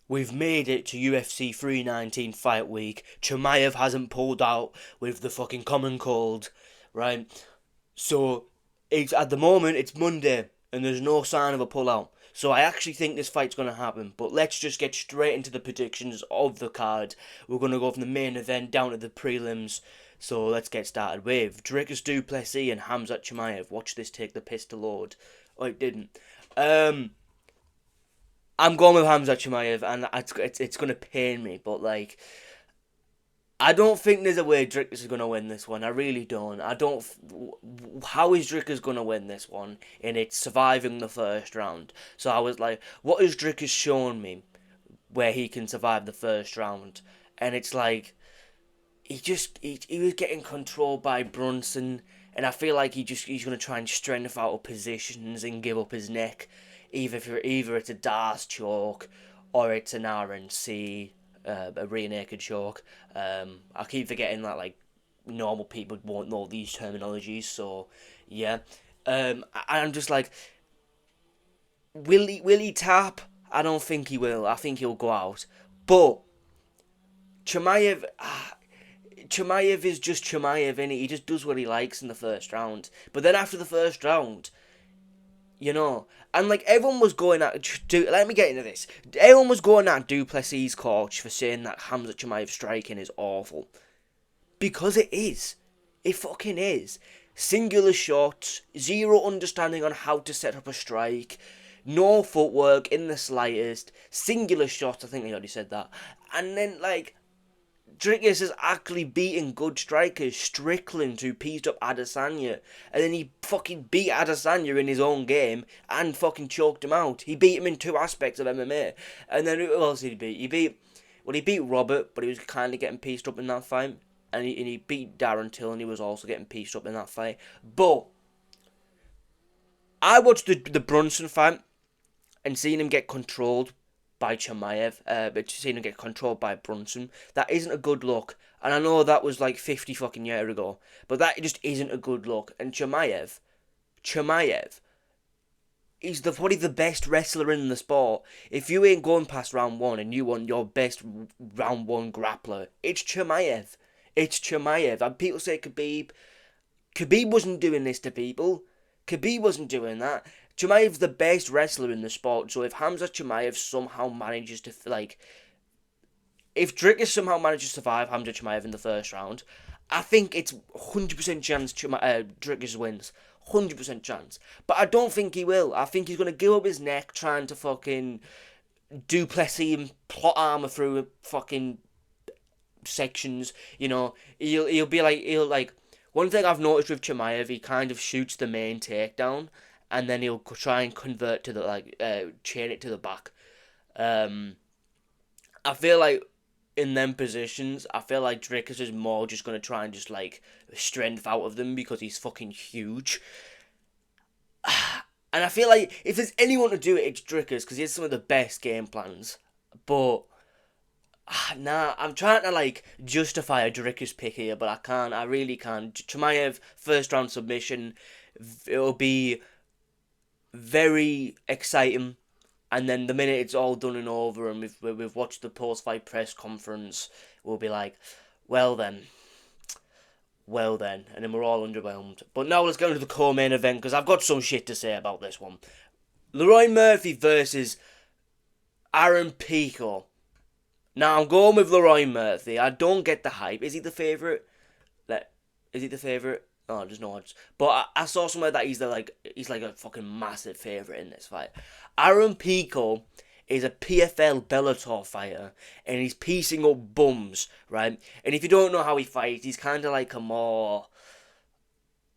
We've made it to UFC 319 fight week. Chimaev hasn't pulled out with the fucking common cold, right? So it's at the moment it's Monday and there's no sign of a pullout. So I actually think this fight's gonna happen. But let's just get straight into the predictions of the card. We're gonna go from the main event down to the prelims. So let's get started with Dricus du Plessis and Hamzat Chimaev. Watch this take the piss to Lord. Oh, it didn't. Um, I'm going with Hamza Chimaev, and it's gonna pain me, but like I don't think there's a way Drickus is gonna win this one. I really don't. I don't. How is Drickus gonna win this one? And it's surviving the first round. So I was like, what has Drickus shown me where he can survive the first round? And it's like he was getting controlled by Brunson, and I feel like he's gonna try and strength out of positions and give up his neck, either it's a Dars choke or it's an RNC, a rear naked choke. I keep forgetting that like normal people won't know these terminologies, so yeah. I'm just like, will he tap? I don't think he will. I think he'll go out, but Chimaev. Chimaev is just Chimaev, innit? He just does what he likes in the first round. But then after the first round, you know, and like everyone was going at, let me get into this. Everyone was going at du Plessis' coach for saying that Hamza Chimaev striking is awful. Because it is. It fucking is. Singular shots, zero understanding on how to set up a strike, no footwork in the slightest, singular shots, I think I already said that. And then, like, Dricus is actually beating good strikers. Strickland, who pieced up Adesanya, and then he fucking beat Adesanya in his own game and fucking choked him out. He beat him in two aspects of MMA. And then who else did he beat? He beat Robert, but he was kind of getting pieced up in that fight. And he beat Darren Till, and he was also getting pieced up in that fight. But I watched the Brunson fight and seeing him get controlled by Chimaev, but seeing him get controlled by Brunson, that isn't a good look. And I know that was like 50 fucking years ago, but that just isn't a good look. And Chimaev, he's probably the best wrestler in the sport. If you ain't going past round one and you want your best round one grappler, it's Chimaev. It's Chimaev. And people say Khabib. Khabib wasn't doing this to people. Khabib wasn't doing that. Chimaev's the best wrestler in the sport, so if Hamza Chimaev somehow manages to, like, if Dricus somehow manages to survive Hamza Chimaev in the first round, I think it's 100% chance Dricus wins. 100% chance. But I don't think he will. I think he's going to give up his neck trying to fucking do Plessis and plot armor through fucking sections. You know, he'll like. One thing I've noticed with Chimaev, he kind of shoots the main takedown, and then he'll try and convert to the chain it to the back. Um, I feel like in them positions, I feel like Dricus is more just gonna try and just like strength out of them because he's fucking huge. And I feel like if there's anyone to do it, it's Dricus because he has some of the best game plans. But nah, I'm trying to like justify a Dricus pick here, but I can't. I really can't. Chimaev first round submission. It'll be very exciting. And then the minute it's all done and over, and we've watched the post fight press conference, we'll be like, well then, and then we're all underwhelmed. But now let's go into the co-main event because I've got some shit to say about this one. Leroy Murphy versus Aaron Pico. Now I'm going with Leroy Murphy. I don't get the hype. Is he the favourite? Is he the favourite? Oh, there's no odds. But I saw somewhere that he's like a fucking massive favourite in this fight. Aaron Pico is a PFL Bellator fighter, and he's piecing up bums, right? And if you don't know how he fights, he's kind of like a more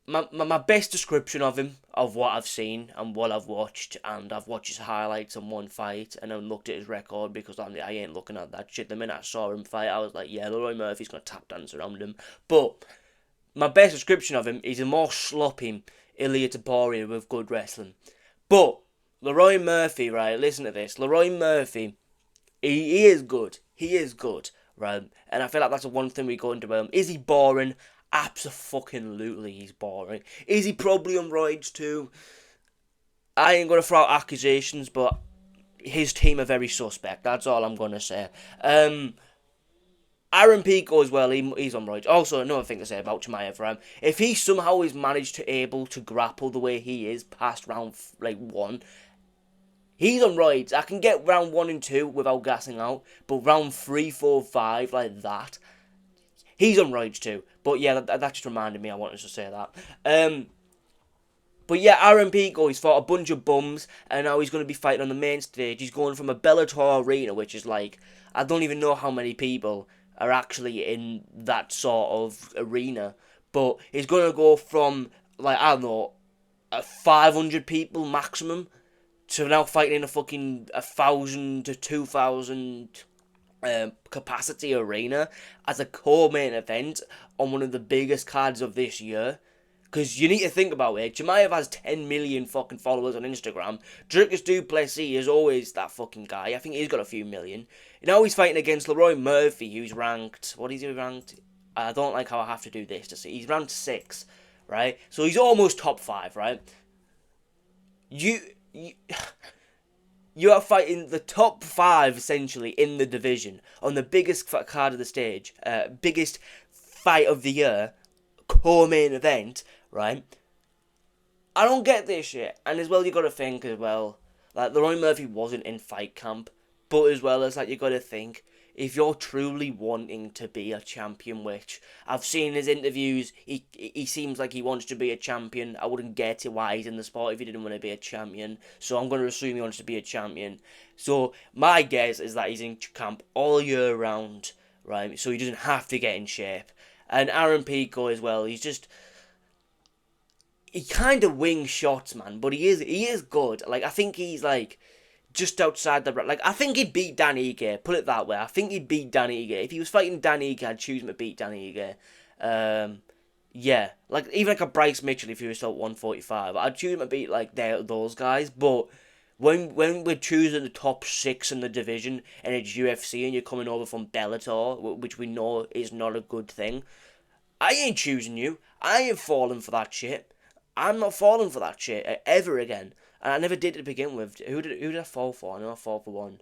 my best description of him, of what I've seen and what I've watched, and I've watched his highlights on one fight, and then looked at his record because I ain't looking at that shit. The minute I saw him fight, I was like, yeah, Leroy Murphy's gonna tap dance around him. But my best description of him is a more sloppy Ilia Topuria with good wrestling. But Leroy Murphy, right? Listen to this. Leroy Murphy, he is good. He is good, right? And I feel like that's the one thing we go into him. Is he boring? Absolutely, he's boring. Is he probably on roids too? I ain't gonna throw out accusations, but his team are very suspect. That's all I'm gonna say. Aaron Pico as well, he's on roids. Also, another thing to say about Chimaev, right? If he somehow is managed to able to grapple the way he is past round like 1, he's on roids. I can get round 1 and 2 without gassing out, but round 3, 4, 5 like that, he's on roids too. But yeah, that just reminded me. I wanted to say that. But yeah, Aaron Pico, he's fought a bunch of bums, and now he's going to be fighting on the main stage. He's going from a Bellator arena, which is like, I don't even know how many people are actually in that sort of arena. But he's going to go from, like, I don't know, 500 people maximum to now fighting in a fucking 1,000 to 2,000 capacity arena as a core main event on one of the biggest cards of this year. Because you need to think about it. Chimaev has 10 million fucking followers on Instagram. Dricus du Plessis is always that fucking guy. I think he's got a few million. Now he's fighting against Leroy Murphy, who's ranked... What is he ranked? I don't like how I have to do this to see. He's ranked 6, right? So he's almost top 5, right? You are fighting the top 5, essentially, in the division. On the biggest card of the stage. Biggest fight of the year. Core main event, right? I don't get this shit. And as well, you got to think as well, like, Leroy Murphy wasn't in fight camp, but as well as, like, you got to think, if you're truly wanting to be a champion, which I've seen his interviews, he seems like he wants to be a champion. I wouldn't get it why he's in the sport if he didn't want to be a champion. So I'm going to assume he wants to be a champion. So my guess is that he's in camp all year round, right? So he doesn't have to get in shape. And Aaron Pico as well, he kind of wings shots, man, but he is good. Like, I think he's, like, just outside the... Like, I think he'd beat Dan Ige, put it that way. I think he'd beat Dan Ige. If he was fighting Dan Ige, I'd choose him to beat Dan Ige. Yeah, like, even like a Bryce Mitchell, if he was still at 145, I'd choose him to beat, like, those guys, but... When we're choosing the top 6 in the division and it's UFC and you're coming over from Bellator, which we know is not a good thing, I ain't choosing you. I ain't falling for that shit. I'm not falling for that shit ever again. And I never did to begin with. Who did I fall for? I know I fall for one.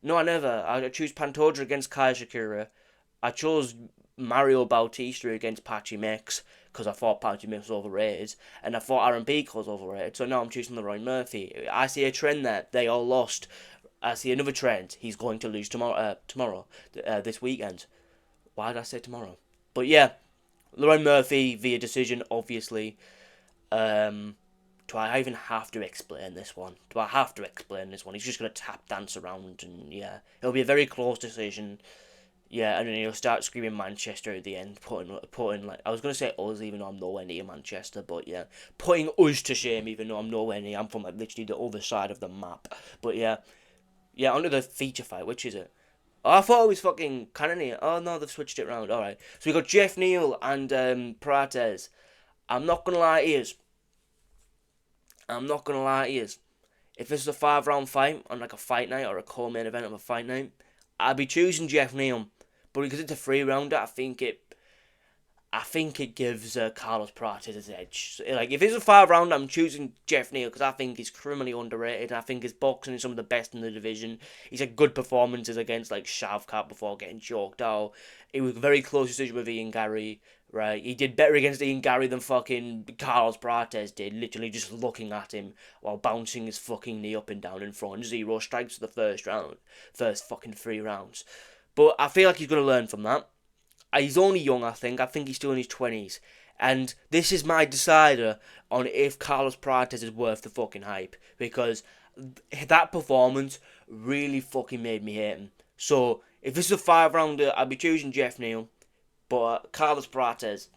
No, I never. I chose Pantoja against Kai Shakira. I chose Mario Bautista against Patchy Mix because I thought Patchy Mix was overrated, and I thought Aaron Pico was overrated. So now I'm choosing Leroy Murphy. I see a trend there. They all lost. I see another trend. He's going to lose tomorrow. This weekend. Why did I say tomorrow? But yeah, Leroy Murphy via decision, obviously. Do I even have to explain this one? Do I have to explain this one? He's just going to tap dance around, and yeah, it'll be a very close decision. Yeah, and then he'll start screaming Manchester at the end, putting like, I was going to say us, even though I'm nowhere near Manchester, but yeah, putting us to shame, even though I'm nowhere near, I'm from like literally the other side of the map. But yeah, onto the feature fight, which is it? Oh, I thought it was fucking Cannonier. Oh no, they've switched it around, alright. So we got Jeff Neal and Prates. I'm not going to lie to you. If this is a 5-round fight on like a fight night or a co-main event of a fight night, I'd be choosing Jeff Neal. But because it's a 3-rounder, I think it gives Carlos Prates his edge. Like, if it's a 5-rounder, I'm choosing Jeff Neal because I think he's criminally underrated. And I think his boxing is some of the best in the division. He's had good performances against like Shavkat before getting choked out. It was a very close decision with Ian Gary. Right, he did better against Ian Gary than fucking Carlos Prates did, literally just looking at him while bouncing his fucking knee up and down in front. 0 strikes for the first fucking 3 rounds. But I feel like he's going to learn from that. He's only young, I think he's still in his 20s. And this is my decider on if Carlos Prates is worth the fucking hype. Because that performance really fucking made me hate him. So, if this is a 5-rounder, I'll be choosing Jeff Neal. But Carlos Prates,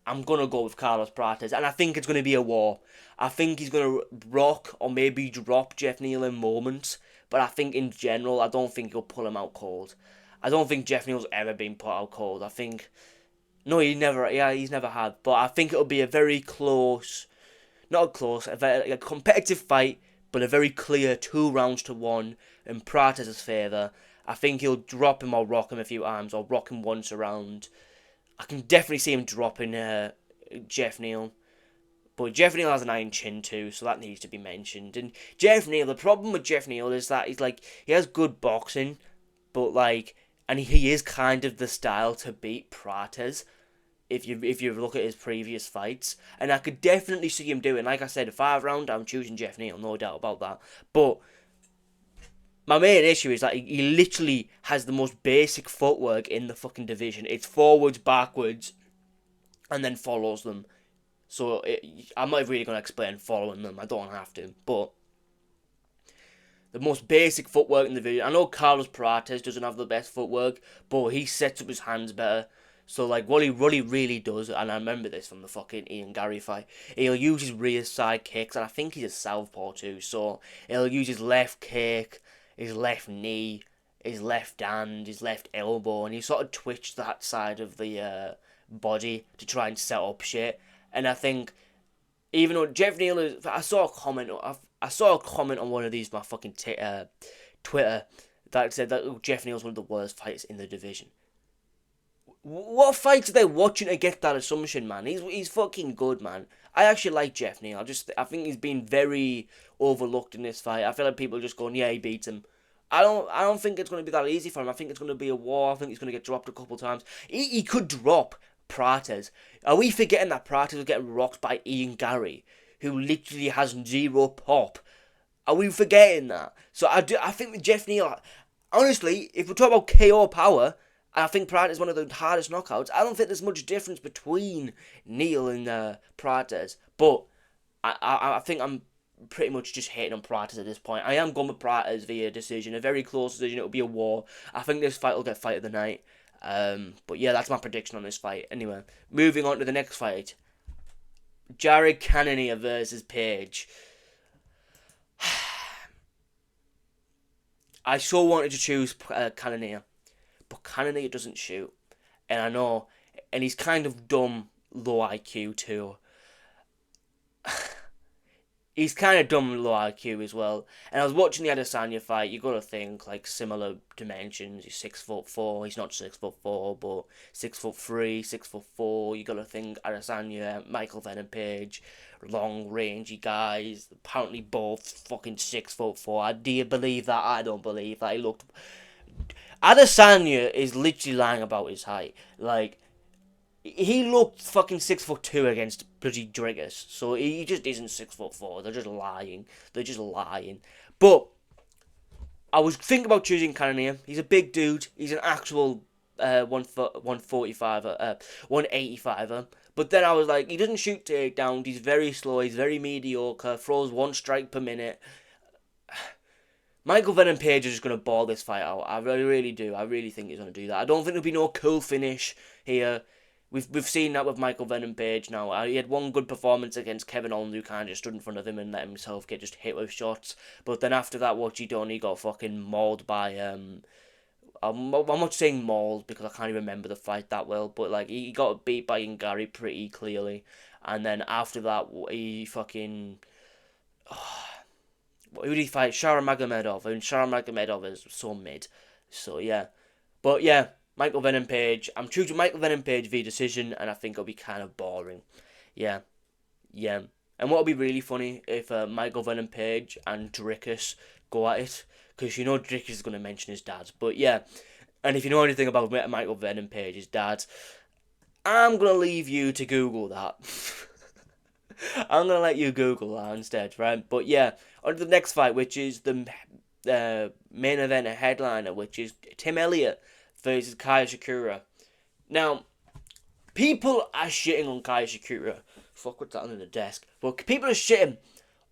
I'm going to go with Carlos Prates. And I think it's going to be a war. I think he's going to rock or maybe drop Jeff Neal in moments. But I think in general, I don't think he'll pull him out cold. I don't think Jeff Neal's ever been put out cold. I think... No, he's never had. But I think it'll be a very close... Not close, a competitive fight. But a very clear 2 rounds to 1 in Prates' favour. I think he'll drop him or rock him a few times. Or rock him once around. I can definitely see him dropping Jeff Neal. But Jeff Neal has an iron chin too, so that needs to be mentioned. And Jeff Neal, the problem with Jeff Neal is that he's like, he has good boxing, but like, and he is kind of the style to beat Prates. If you look at his previous fights, and I could definitely see him doing. Like I said, a 5 round, I'm choosing Jeff Neal, no doubt about that. But my main issue is that he literally has the most basic footwork in the fucking division. It's forwards, backwards, and then follows them. So I'm not really going to explain following them. I don't have to. But the most basic footwork in the division. I know Carlos Prates doesn't have the best footwork, but he sets up his hands better. So, like, what he really does, and I remember this from the fucking Ian Gary fight, he'll use his rear side kicks, and I think he's a southpaw too, so he'll use his left kick, his left knee, his left hand, his left elbow, and he sort of twitch that side of the body to try and set up shit. And I think, even though Jeff Neal is, I saw a comment on one of these my fucking Twitter that said that Jeff Neal's one of the worst fighters in the division. What fights are they watching to get that assumption, man? He's fucking good, man. I actually like Jeff Neal. I think he's been very overlooked in this fight. I feel like people are just going, yeah, he beats him. I don't think it's going to be that easy for him. I think it's going to be a war. I think he's going to get dropped a couple times. He could drop Prates. Are we forgetting that Prates was getting rocked by Ian Gary, who literally has zero pop? Are we forgetting that? So I think with Jeff Neal, honestly, if we talk about KO power, I think Prates is one of the hardest knockouts. I don't think there's much difference between Neal and Prates, but I think I'm pretty much just hating on Prates at this point. I am going with Prates via decision, a very close decision. It'll be a war. I think this fight will get fight of the night. But yeah, that's my prediction on this fight. Anyway, moving on to the next fight. Jared Cannonier versus Page. I so wanted to choose Cannonier, but Cannonier doesn't shoot. And I know, and he's kind of dumb, low IQ too. He's kind of dumb, low IQ as well. And I was watching the Adesanya fight. You gotta think like similar dimensions. He's 6'4". He's not 6'4", but 6'3", 6'4". You gotta think Adesanya, Michael Venom Page, long rangey guys. Apparently both fucking 6'4". Do you believe that? I don't believe that. He looked. Adesanya is literally lying about his height. Like, he looked fucking 6'2" against bloody Dricus, so he just isn't 6'4". They're just lying. But I was thinking about choosing Cannonier. He's a big dude. He's an actual 145er, 185er. But then I was like, he doesn't shoot takedowns. He's very slow. He's very mediocre. Throws one strike per minute. Michael Venom Page is just going to ball this fight out. I really do. I really think he's going to do that. I don't think there'll be no cool finish here. We've seen that with Michael Venom Page now. He had one good performance against Kevin Holland, who kind of stood in front of him and let himself get just hit with shots. But then after that, what he done, he got fucking mauled by... I'm not saying mauled because I can't even remember the fight that well. But like he got beat by Ngari pretty clearly. And then after that, he fucking... who did he fight? Sharon Magomedov. And Sharon Magomedov is so mid. So yeah. But yeah. Michael Venom Page. I'm choosing Michael Venom Page via decision, and I think it'll be kind of boring. Yeah. And what'll be really funny if Michael Venom Page and Dricus go at it, because you know Dricus is going to mention his dad. But yeah, and if you know anything about Michael Venom Page's dad, I'm going to leave you to Google that. I'm going to let you Google that instead, right? But yeah, on to the next fight, which is the main event, a headliner, which is Tim Elliott versus Kaya Shikura. Now, people are shitting on Kaya Shikura. Fuck, what's that under the desk? But people are shitting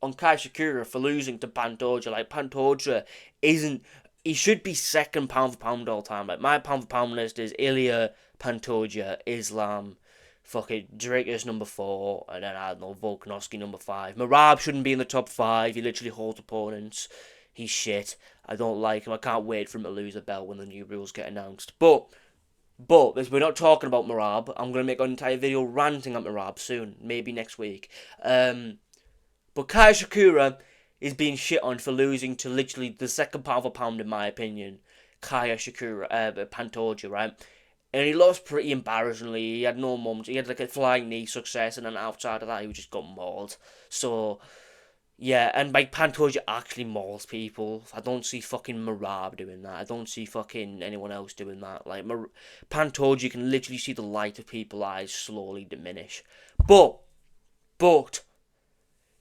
on Kaya Shikura for losing to Pantoja. Like, Pantoja isn't... He should be second pound for pound all time. Like, my pound for pound list is Ilya, Pantoja, Islam, fucking Dricus number 4, and then, I don't know, Volkanovski number 5. Merab shouldn't be in the top 5. He literally holds opponents. He's shit. I don't like him. I can't wait for him to lose the belt when the new rules get announced. But we're not talking about Merab. I'm going to make an entire video ranting at Merab soon. Maybe next week. But Kaya Shikura is being shit on for losing to literally the second pound for pound, in my opinion. Kaya Shikura, Pantoja, right? And he lost pretty embarrassingly. He had no moments. He had like a flying knee success, and then outside of that, he just got mauled. So, yeah, and like Pantoja actually mauls people. I don't see fucking Marab doing that. I don't see fucking anyone else doing that. Like, Pantoja, you can literally see the light of people's eyes slowly diminish. But,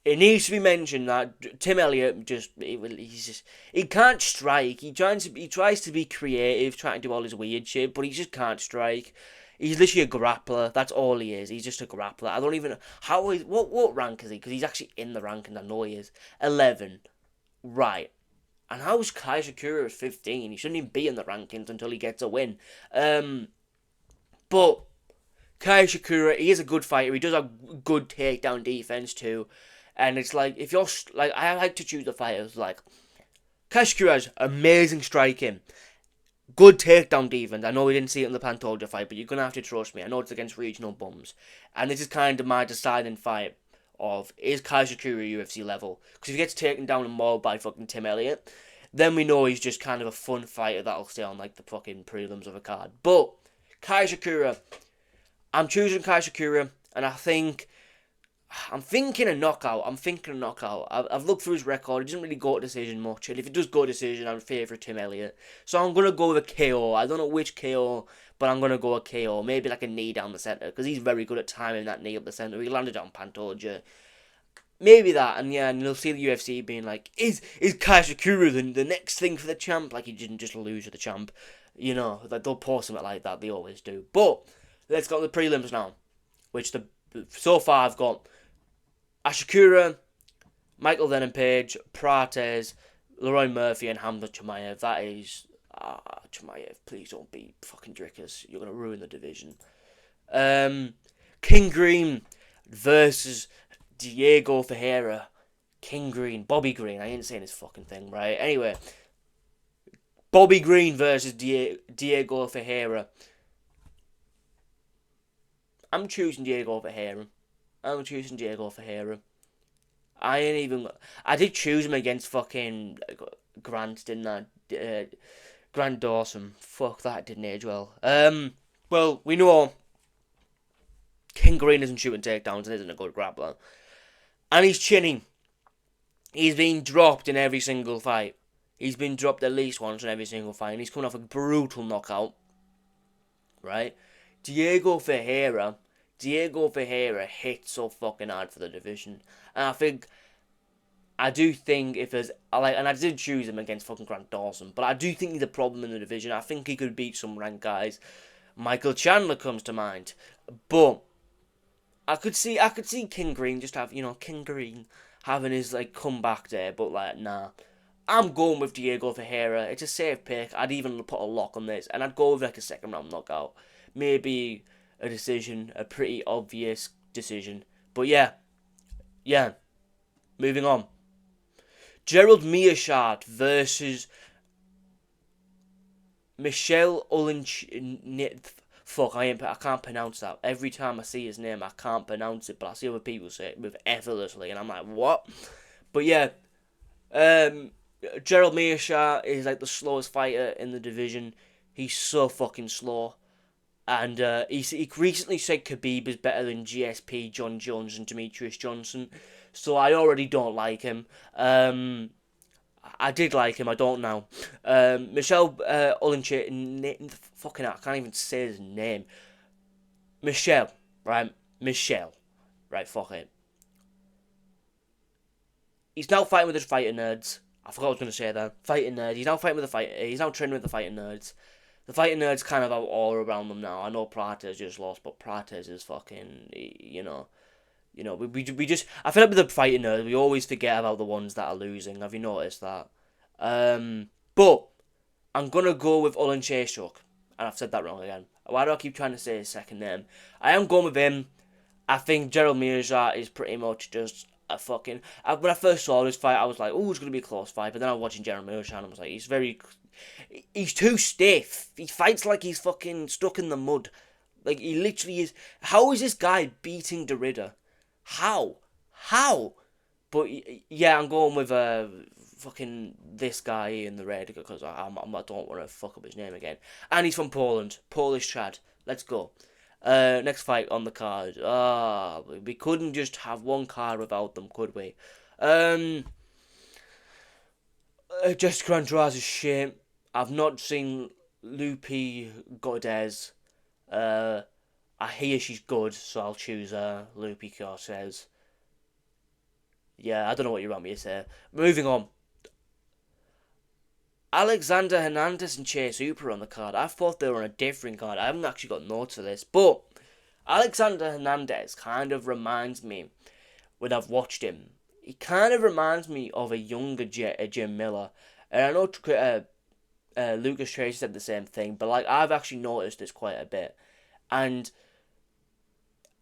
it needs to be mentioned that Tim Elliott he can't strike. He tries to be creative, trying to do all his weird shit, but he just can't strike. He's literally a grappler. That's all he is. He's just a grappler. I don't even know what rank is he? Because he's actually in the ranking. I know he is 11. Right. And how's Kai Shakura at 15? He shouldn't even be in the rankings until he gets a win. But Kai Shakura, he is a good fighter. He does have good takedown defense too. And it's like, if you're, like, I like to choose the fighters, like, Kai Shakura has amazing striking, good takedown defense. I know we didn't see it in the Pantoja fight, but you're going to have to trust me. I know it's against regional bums. And this is kind of my deciding fight of, is Kai Shakura UFC level? Because if he gets taken down and mauled by fucking Tim Elliott, then we know he's just kind of a fun fighter that'll stay on, like, the fucking prelims of a card. But, Kai Shakura, I'm choosing Kai Shakura, and I'm thinking a knockout. I've looked through his record. He doesn't really go to decision much. And if it does go to decision, I would favour Tim Elliott. So I'm going to go with a KO. I don't know which KO, but I'm going to go a KO. Maybe like a knee down the centre. Because he's very good at timing that knee up the centre. He landed on Pantoja. Maybe that. And yeah, and you'll see the UFC being like, is Kai Shakura the next thing for the champ? Like he didn't just lose to the champ. You know, like they'll post something like that. They always do. But let's go to the prelims now. Which so far I've got Ashikura, Michael Page, Prates, Leroy Murphy, and Hamza Chimaev. That is... Chimaev, please don't be fucking drickers. You're going to ruin the division. King Green versus Diego Ferreira. King Green. Bobby Green. I ain't saying his fucking thing, right? Anyway. Bobby Green versus Diego Ferreira. I'm choosing Diego Ferreira. I did choose him against fucking Grant, didn't I? Grant Dawson. Fuck, that didn't age well. Well, we know King Green isn't shooting takedowns and isn't a good grappler. And he's chinning. He's been dropped in every single fight. He's been dropped at least once in every single fight. And he's coming off a brutal knockout. Right? Diego Ferreira hits so fucking hard for the division. And I do think if there's, and I did choose him against fucking Grant Dawson, but I do think he's a problem in the division. I think he could beat some ranked guys. Michael Chandler comes to mind. But I could see King Green just have, King Green having his, like, comeback there, but, like, nah. I'm going with Diego Ferreira. It's a safe pick. I'd even put a lock on this, and I'd go with, like, a second round knockout. Maybe a decision, a pretty obvious decision. But yeah. Moving on. Gerald Meerschaert versus Michel Fuck, I can't pronounce that. Every time I see his name, I can't pronounce it, but I see other people say it with effortlessly, and I'm like, what? But yeah, Gerald Meerschaert is like the slowest fighter in the division. He's so fucking slow. And he recently said Khabib is better than GSP, John Jones, and Demetrius Johnson. So I already don't like him. I did like him, I don't now. Michelle fucking hell, I can't even say his name. Michelle, right? Right, fuck it. He's now fighting with his fighting nerds. I forgot what I was going to say there. Fighting nerds. He's now fighting with the fight. He's now training with the fighting nerds. The fighting nerds kind of have all around them now. I know Prates just lost, but Prates is fucking, we just, I feel like with the fighting nerds, we always forget about the ones that are losing. Have you noticed that? But I'm gonna go with Ulan Cheshuk, and I've said that wrong again. Why do I keep trying to say his second name? I am going with him. I think Gerald Meerschaert is pretty much just a fucking... when I first saw this fight, I was like, oh, it's going to be a close fight. But then I was watching Gerald Meerschaert and I was like, he's too stiff. He fights like he's fucking stuck in the mud. Like, he literally is... How is this guy beating Derrida? How? But, yeah, I'm going with fucking this guy in the red, because I don't want to fuck up his name again. And he's from Poland. Polish Chad. Let's go. Next fight on the card. We couldn't just have one card without them, could we? Jessica Andrade is shit. I've not seen Lupi Cortez. I hear she's good, so I'll choose Lupi Cortez. Yeah, I don't know what you want me to say. Moving on. Alexander Hernandez and Chase Hooper on the card. I thought they were on a different card. I haven't actually got notes of this, but Alexander Hernandez kind of reminds me, when I've watched him, he kind of reminds me of a younger Jim Miller. And I know Lucas Tracy said the same thing, but like I've actually noticed this quite a bit. And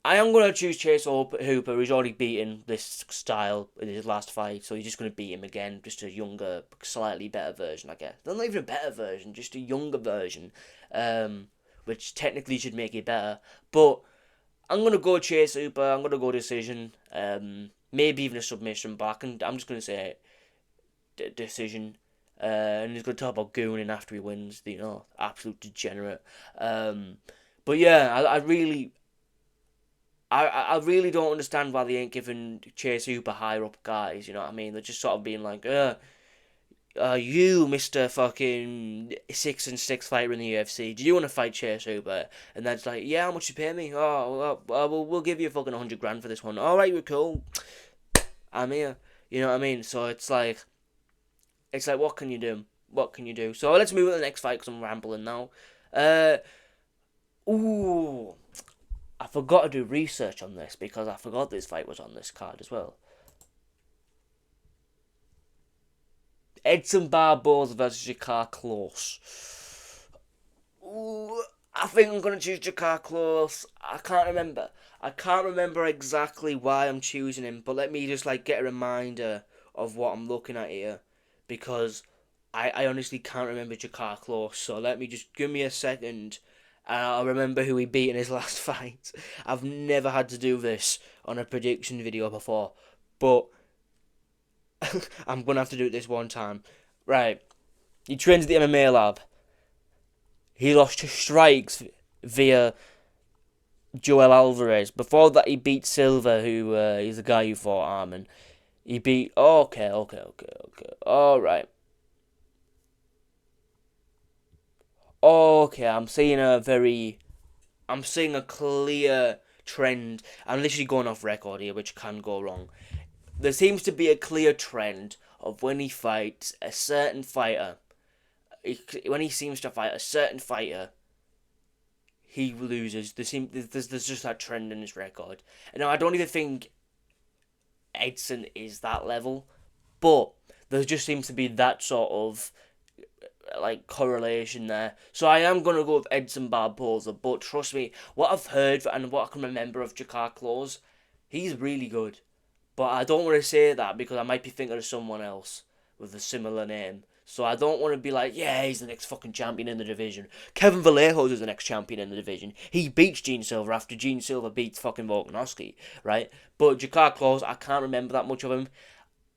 I am going to choose Chase Hooper, who's already beaten this style in his last fight, so he's just going to beat him again, just a younger, slightly better version, I guess. Not even a better version, just a younger version, which technically should make it better. But I'm going to go Chase Hooper, I'm going to go decision, maybe even a submission, but I'm just going to say decision. And he's going to talk about gooning after he wins, absolute degenerate. But yeah, I really don't understand why they ain't giving Chase Hooper higher up guys, you know what I mean? They're just sort of being like, you, Mr. fucking 6-6 fighter in the UFC, do you want to fight Chase Hooper? And then it's like, yeah, how much you pay me? Oh, well, we'll give you fucking 100 grand for this one. Alright, we're cool. I'm here. You know what I mean? So it's like, what can you do? What can you do? So let's move on to the next fight, because I'm rambling now. I forgot to do research on this, because I forgot this fight was on this card as well. Edson Barboza versus Jakar Close. I think I'm going to choose Jakar Close. I can't remember exactly why I'm choosing him, but let me just get a reminder of what I'm looking at here, because I honestly can't remember Jakar Close, so let me just give me a second. And I'll remember who he beat in his last fight. I've never had to do this on a prediction video before, but I'm going to have to do it this one time. Right. He trains at the MMA lab. He lost to Strikes via Joel Alvarez. Before that, he beat Silva, who is the guy who fought Arman. He beat... Okay. Alright. Okay, I'm seeing a clear trend. I'm literally going off record here, which can go wrong. There seems to be a clear trend of when he fights a certain fighter. When he seems to fight a certain fighter, he loses. There's just that trend in his record. And now I don't even think Edson is that level, but there just seems to be that sort of correlation there. So I am going to go with Edson Barboza, but trust me, what I've heard and what I can remember of Jakar Close, he's really good. But I don't want to say that because I might be thinking of someone else with a similar name. So I don't want to be like, yeah, he's the next fucking champion in the division. Kevin Vallejo's is the next champion in the division. He beats Gene Silva after Gene Silva beats fucking Volkanovski, right? But Jakar Close, I can't remember that much of him.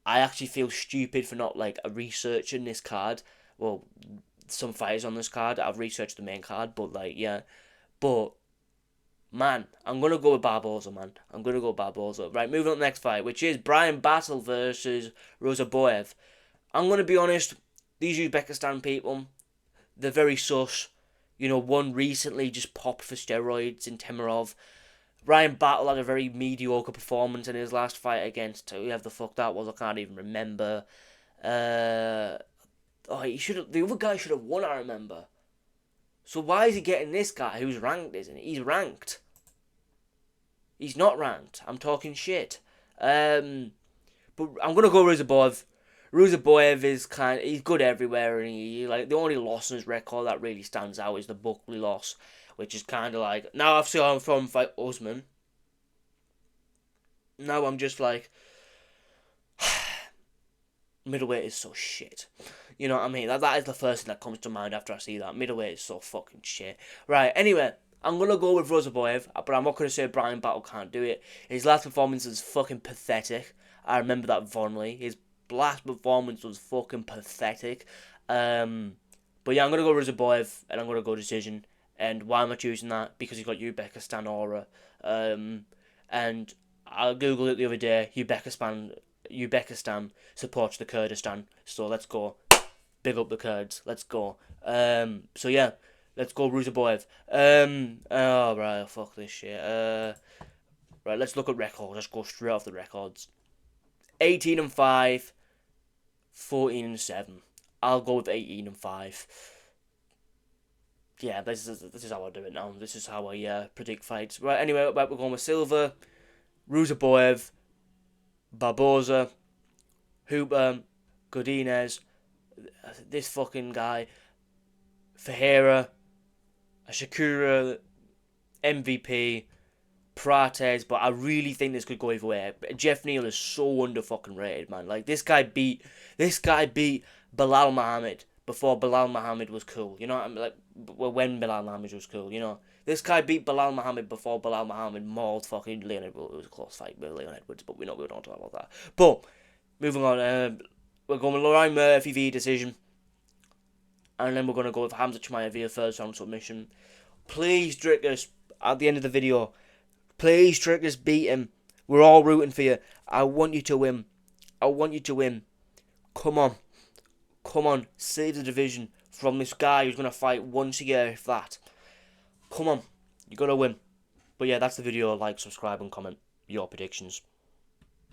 I actually feel stupid for not researching this card. Well, some fighters on this card. I've researched the main card, but yeah. But, man, I'm going to go with Barboza, man. I'm going to go Barboza. Right, moving on to the next fight, which is Brian Battle versus Rozaboyev. I'm going to be honest, these Uzbekistan people, they're very sus. One recently just popped for steroids in Temirov. Brian Battle had a very mediocre performance in his last fight against whoever the fuck that was. I can't even remember. The other guy should have won, I remember. So why is he getting this guy who's ranked, isn't he? He's ranked. He's not ranked. I'm talking shit. But I'm going to go Ruzaboyev. Ruzaboyev is he's good everywhere, and the only loss in his record that really stands out is the Buckley loss, which is kind of now I've seen him from fight Usman. Now I'm just middleweight is so shit. You know what I mean? That is the first thing that comes to mind after I see that. Middleweight is so fucking shit. Right, anyway, I'm going to go with Rozaboyev, but I'm not going to say Brian Battle can't do it. His last performance is fucking pathetic. I remember that fondly. His last performance was fucking pathetic. But yeah, I'm gonna go Ruzaboyev, and I'm gonna go decision. And why am I choosing that? Because he's got Uzbekistan aura. And I googled it the other day. Uzbekistan supports the Kurdistan. So let's go. Big up the Kurds. Let's go. So yeah, let's go Ruzaboyev. Oh right, fuck this shit. Right, let's look at records. Let's go straight off the records. 18-5, 14-7. I'll go with 18-5. Yeah, this is how I do it now. This is how I predict fights. Right, anyway, we're going with Silva, Ruzaboyev, Barboza, Hooper, Godinez, this fucking guy, Ferreira, Shakura, MVP, Prates, but I really think this could go either way. Jeff Neal is so under fucking rated, man. Like this guy beat Bilal Muhammad before Bilal Muhammad was cool. You know what I mean? Like when Bilal Muhammad was cool. You know, this guy beat Bilal Muhammad before Bilal Muhammad mauled fucking Leon Edwards. It was a close fight with Leon Edwards, but we don't talk about that. But moving on, we're going with Ryan Murphy via decision, and then we're gonna go with Hamza Chimaev via first round submission. Please, Drickers, at the end of the video. Please, Triggers, beat him. We're all rooting for you. I want you to win. I want you to win. Come on. Come on. Save the division from this guy who's going to fight once a year, if that. Come on. You got to win. But yeah, that's the video. Like, subscribe, and comment your predictions.